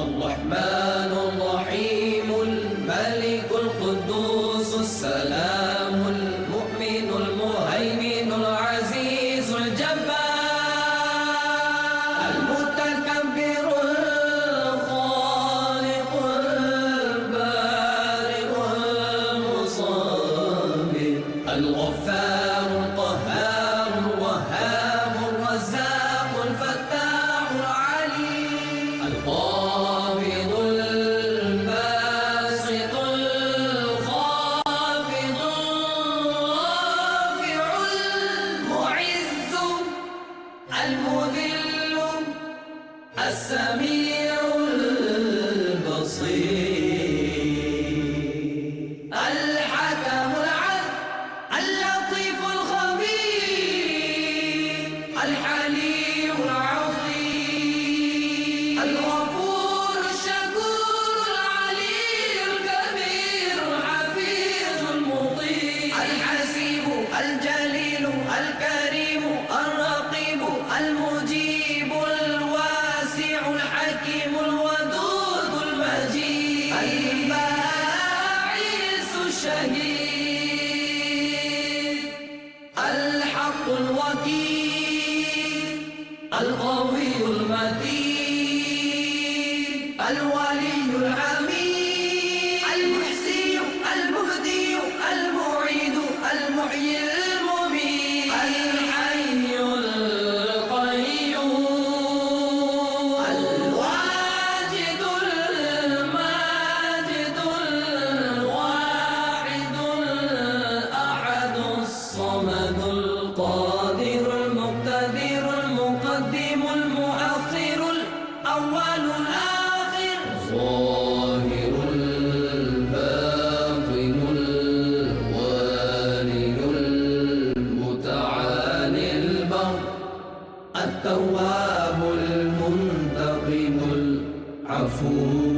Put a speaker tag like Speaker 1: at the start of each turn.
Speaker 1: الرحمن الرحيم الملك القدوس السلام المؤمن المهيمن العزيز الجبار المتكبر الخالق البارئ المصور الغفار القهار الوهاب الرزاق الفتاح العليم القابض الباسط الخافض الرافع المعز المذل السميع البصير الحكم العدل اللطيف الخبير الحليم العظيم الغفور الشكور العلي الكبير الحفيظ المطيع الحسيب الجليل الكريم الرقيب المجيب الواسع الحكيم الودود المجيد الباعث الشهيد الحق الوكيل القوي المتين الولي الحميد المحسي المبدي المعيد المحيي المميت الحي القيوم الواجد الماجد الواحد الأحد الصمد القادر المقتدر المقدم المؤخر الأول الآخر الظاهر الباطن الوالي المتعالي البر التواب المنتقم العفو